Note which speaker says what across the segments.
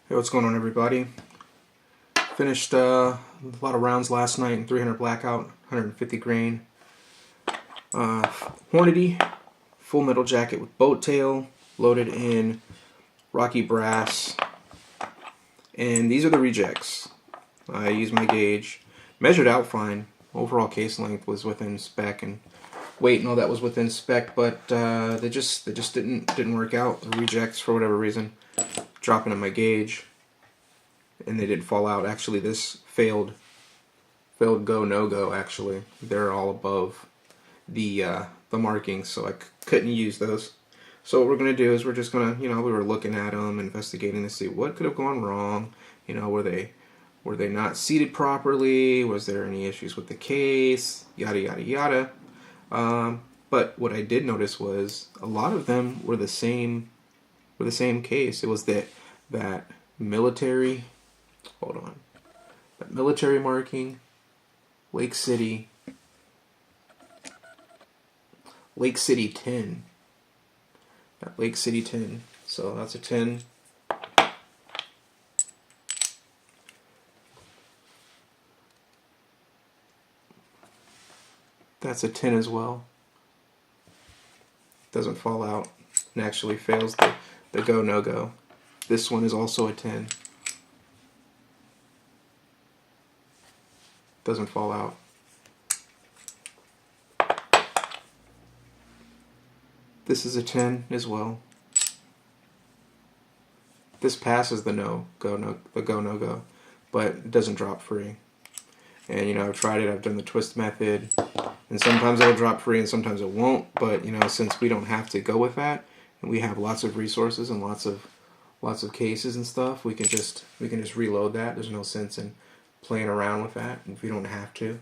Speaker 1: Hey, what's going on, everybody? Finished a lot of rounds last night in 300 Blackout, 150 grain. Hornady, full metal jacket with boat tail, loaded in Rocky brass. And these are the rejects. I used my gauge, measured out fine. Overall case length was within spec, and weight and all that was within spec, but they just didn't work out. The rejects, for whatever reason, dropping in my gauge. And they didn't fall out. Actually, this failed go no go. Actually, they're all above the markings, so I couldn't use those. So what we're gonna do is we're just gonna, we were looking at them, investigating to see what could have gone wrong. Were they not seated properly? Was there any issues with the case? Yada yada yada. But what I did notice was a lot of them were the same case. It was that military. Hold on. That military marking, Lake City 10. That Lake City 10. So that's a 10. That's a 10 as well. Doesn't fall out and actually fails the go no go. This one is also a 10. Doesn't fall out. This is a 10 as well. This passes the no go, but it doesn't drop free. And I've tried it. I've done the twist method, and sometimes it'll drop free, and sometimes it won't. But since we don't have to go with that, and we have lots of resources and lots of cases and stuff, we can just reload that. There's no sense in playing around with that if we don't have to.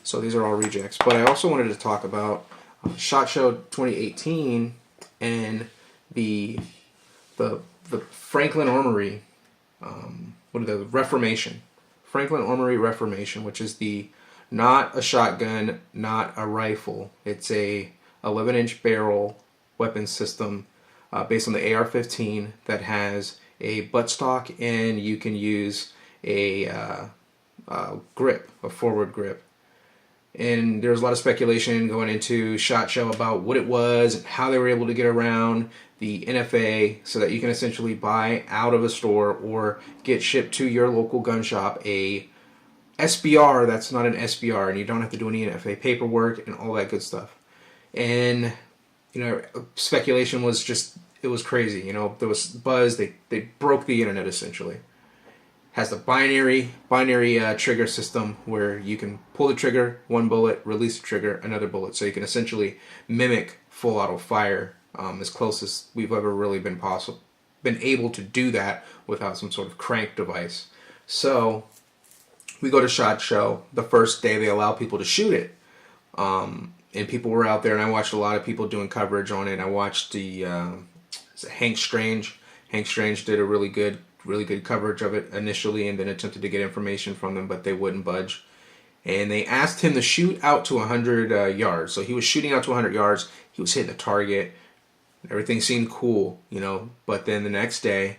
Speaker 1: So these are all rejects. But I also wanted to talk about SHOT Show 2018 and the Franklin Armory, Reformation. Franklin Armory Reformation, which is not a shotgun, not a rifle. It's a 11-inch barrel weapon system based on the AR-15 that has a buttstock, and you can use a grip, a forward grip. And there's a lot of speculation going into SHOT Show about what it was and how they were able to get around the NFA so that you can essentially buy out of a store or get shipped to your local gun shop a SBR that's not an SBR, and you don't have to do any NFA paperwork and all that good stuff. And speculation was just, it was crazy. There was buzz. They broke the internet essentially. Has the binary trigger system where you can pull the trigger, one bullet, release the trigger, another bullet. So you can essentially mimic full auto fire as close as we've ever really been able to do that without some sort of crank device. So we go to SHOT Show. The first day they allow people to shoot it. And people were out there, and I watched a lot of people doing coverage on it. I watched the Hank Strange. Hank Strange did a really good coverage of it initially, and then attempted to get information from them, but they wouldn't budge. And they asked him to shoot out to 100 yards. So he was shooting out to 100 yards. He was hitting the target. Everything seemed cool, But then the next day,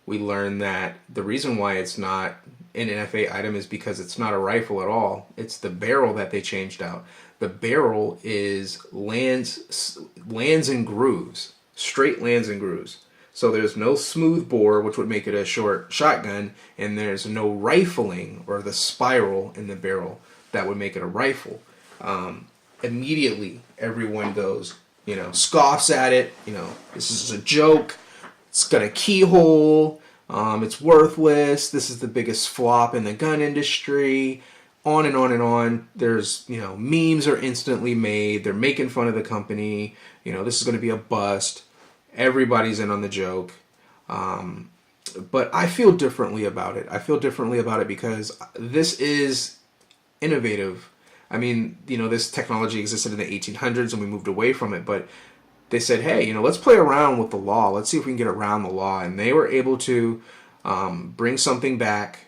Speaker 1: we learned that the reason why it's not an NFA item is because it's not a rifle at all. It's the barrel that they changed out. The barrel is lands and grooves, straight lands and grooves. So there's no smooth bore, which would make it a short shotgun, and there's no rifling or the spiral in the barrel that would make it a rifle. Immediately, everyone goes, scoffs at it. This is a joke. It's got a keyhole. It's worthless. This is the biggest flop in the gun industry. On and on and on. There's, memes are instantly made. They're making fun of the company. This is going to be a bust. Everybody's in on the joke. But I feel differently about it. I feel differently about it because this is innovative. I mean, this technology existed in the 1800s and we moved away from it, but they said, hey, let's play around with the law. Let's see if we can get around the law. And they were able to bring something back,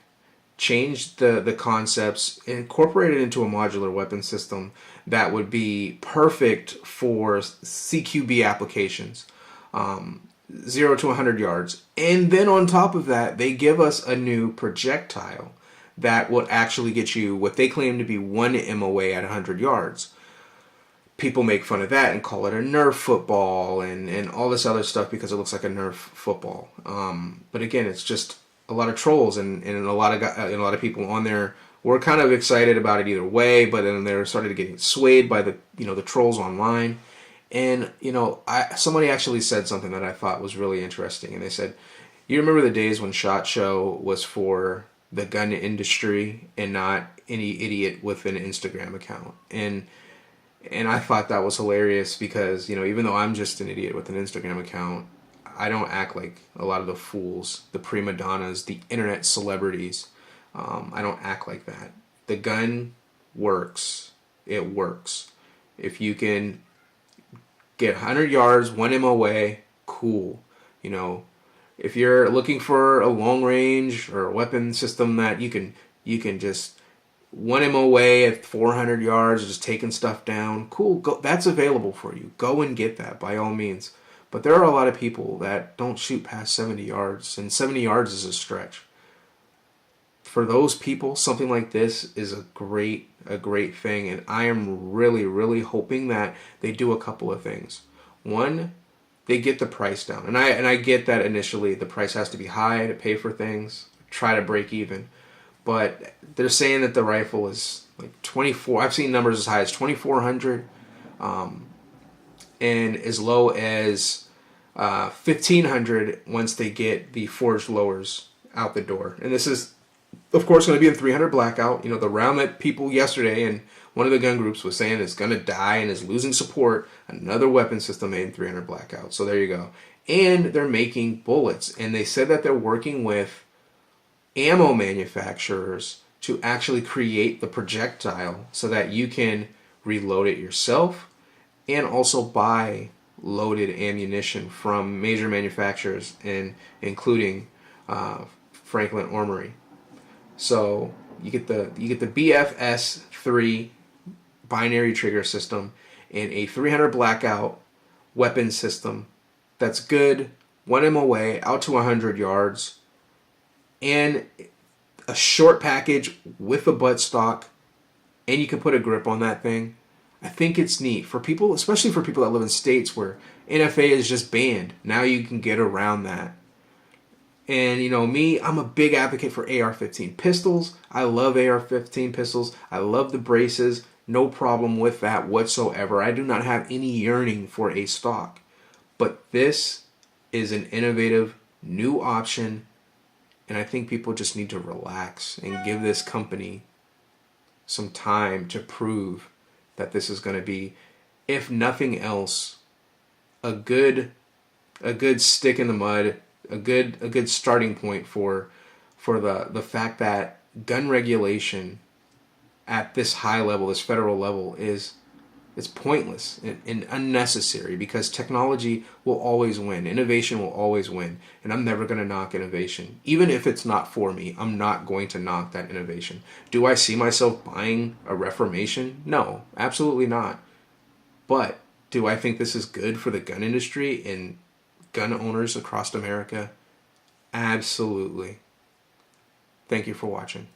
Speaker 1: change the concepts, incorporate it into a modular weapon system that would be perfect for CQB applications. 0 to 100 yards. And then on top of that, they give us a new projectile that will actually get you what they claim to be 1 MOA at 100 yards. People make fun of that and call it a Nerf football and all this other stuff because it looks like a Nerf football. But again, it's just a lot of trolls and a lot of people on there were kind of excited about it either way, but then they started getting swayed by the trolls online. And somebody actually said something that I thought was really interesting, and they said, "You remember the days when SHOT Show was for the gun industry and not any idiot with an Instagram account?" And I thought that was hilarious because, even though I'm just an idiot with an Instagram account, I don't act like a lot of the fools, the prima donnas, the internet celebrities. I don't act like that. The gun works. It works. If you can get 100 yards, 1 MOA, cool. If you're looking for a long range or a weapon system that you can just 1 MOA at 400 yards, just taking stuff down, cool. That's available for you. Go and get that by all means. But there are a lot of people that don't shoot past 70 yards, and 70 yards is a stretch. For those people, something like this is a great thing, and I am really, really hoping that they do a couple of things. One, they get the price down, and I get that initially the price has to be high to pay for things, try to break even, but they're saying that the rifle is like 24. I've seen numbers as high as 2,400, and as low as 1,500 once they get the forged lowers out the door, and this is, of course, going to be in 300 Blackout. The round that people yesterday in one of the gun groups was saying is going to die and is losing support. Another weapon system made in 300 Blackout. So there you go. And they're making bullets. And they said that they're working with ammo manufacturers to actually create the projectile so that you can reload it yourself and also buy loaded ammunition from major manufacturers, and including Franklin Armory. So you get the BFS3 binary trigger system and a 300 Blackout weapon system that's good, 1 MOA out to 100 yards, and a short package with a buttstock, and you can put a grip on that thing. I think it's neat for people, especially for people that live in states where NFA is just banned. Now you can get around that. And me, I'm a big advocate for AR-15 pistols. I love AR-15 pistols. I love the braces. No problem with that whatsoever. I do not have any yearning for a stock. But this is an innovative new option, and I think people just need to relax and give this company some time to prove that this is going to be, if nothing else, a good stick in the mud, a good starting point for the fact that gun regulation at this high level, this federal level, is pointless and unnecessary, because technology will always win. Innovation will always win, and I'm never going to knock innovation. Even if it's not for me, I'm not going to knock that innovation. Do I see myself buying a Reformation? No, absolutely not. But do I think this is good for the gun industry and gun owners across America? Absolutely. Thank you for watching.